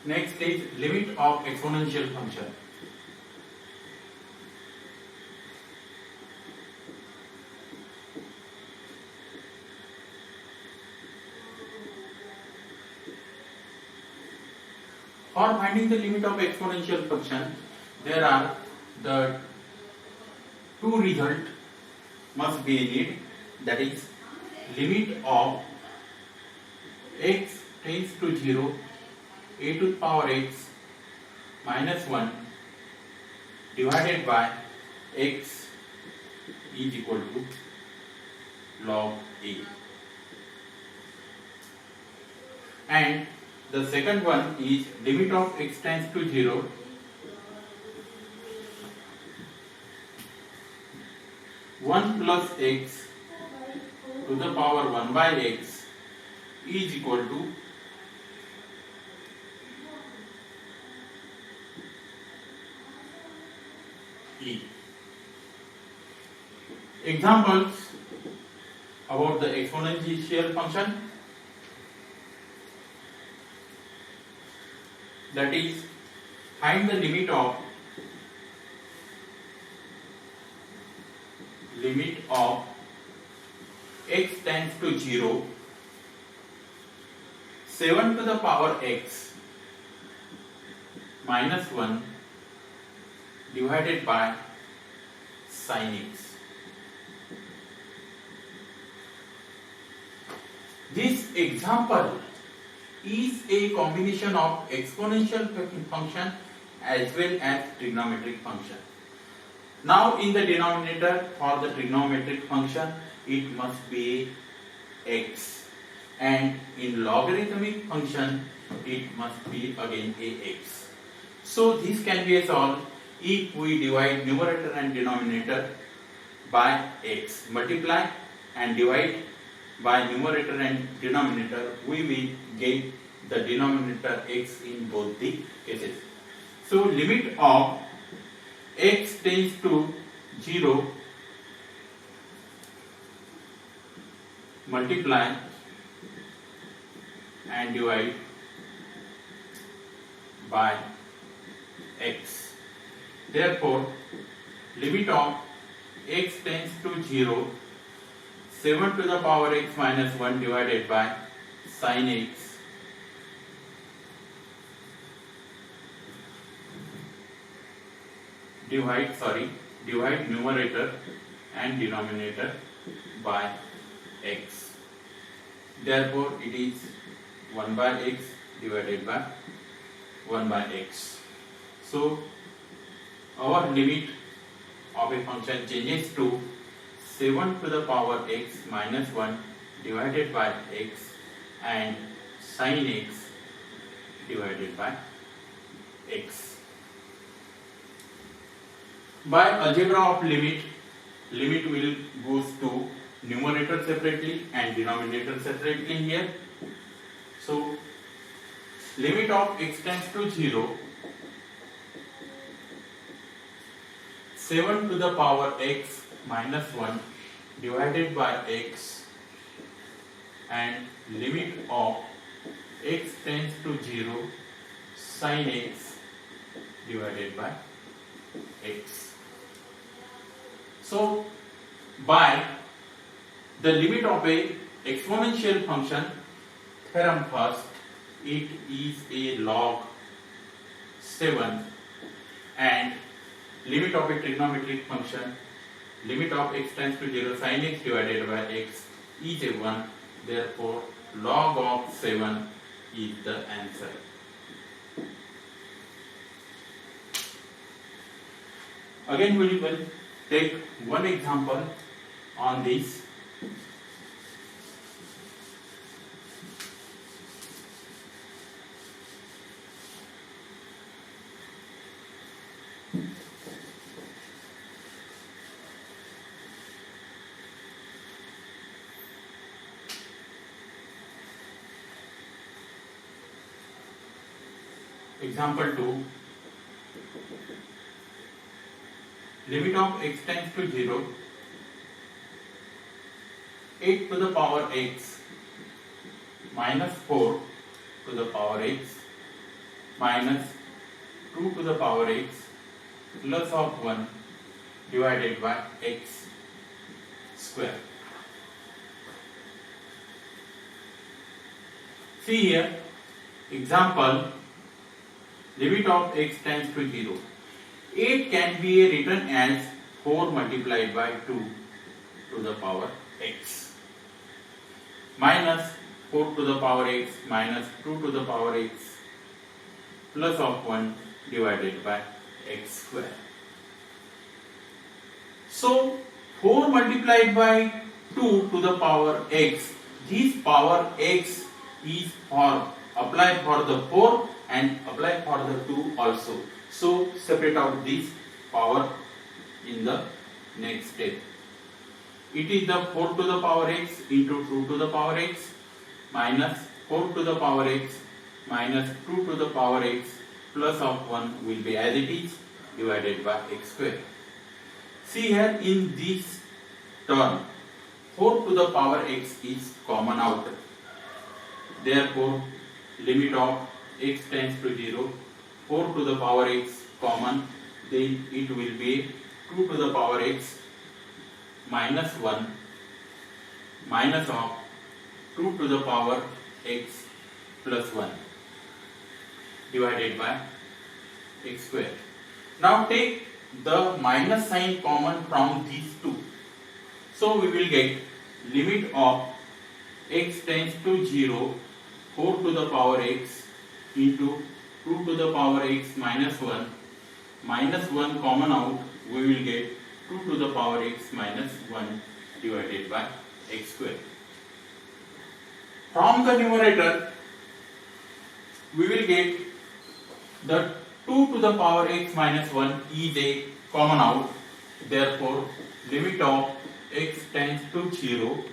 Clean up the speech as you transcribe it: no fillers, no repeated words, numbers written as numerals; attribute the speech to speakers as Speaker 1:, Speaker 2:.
Speaker 1: Next is limit of exponential function. For finding the limit of exponential function, there are the two results must be needed, that is limit of x tends to 0 a to the power x minus 1 divided by x is equal to log a. And the second one is limit of x tends to 0 1 plus x to the power 1 by x is equal to e. Examples about the exponential function, that is find the limit of x tends to 0 7 to the power x minus 1 divided by sin x. This example is a combination of exponential function as well as trigonometric function. Now in the denominator for the trigonometric function it must be x, and in logarithmic function it must be again ax. So this can be solved if we divide numerator and denominator by x, multiply and divide by numerator and denominator, we will get the denominator x in both the cases. So limit of x tends to 0 multiply and divide by x. Therefore, limit of x tends to 0 7 to the power x minus 1 divided by sin x divide numerator and denominator by x. Therefore, it is 1 by x divided by 1 by x. So, our limit of a function changes to 7 to the power x minus 1 divided by x and sin x divided by x. By algebra of limit will goes to numerator separately and denominator separately here. So limit of x tends to 0 7 to the power x minus 1 divided by x, and limit of x tends to 0 sin x divided by x. So by the limit of a exponential function theorem first, it is a log 7, and limit of a trigonometric function limit of x tends to 0 sin x divided by x is a 1. Therefore, log of 7 is the answer. Again, we will take one example on this. Example 2. Limit of x tends to 0 8 to the power x minus 4 to the power x minus 2 to the power x plus of 1 divided by x square. See here, example, limit of x tends to 0. 8 can be written as 4 multiplied by 2 to the power x minus 4 to the power x minus 2 to the power x plus of 1 divided by x square. So 4 multiplied by 2 to the power x, this power x is for apply for the 4 and apply for the 2 also. So separate out this power in the next step. It is the 4 to the power x into 2 to the power x minus 4 to the power x minus 2 to the power x plus of 1 will be as it is divided by x square. See here, in this term 4 to the power x is common out. Therefore, limit of x tends to 0, 4 to the power x common, then it will be 2 to the power x minus 1 minus of 2 to the power x plus 1 divided by x square. Now take the minus sign common from these two. So we will get limit of x tends to 0, 4 to the power x into 2 to the power x minus 1 common out, we will get 2 to the power x minus 1 divided by x square. From the numerator we will get the 2 to the power x minus 1 is a common out. Therefore, limit of x tends to 0,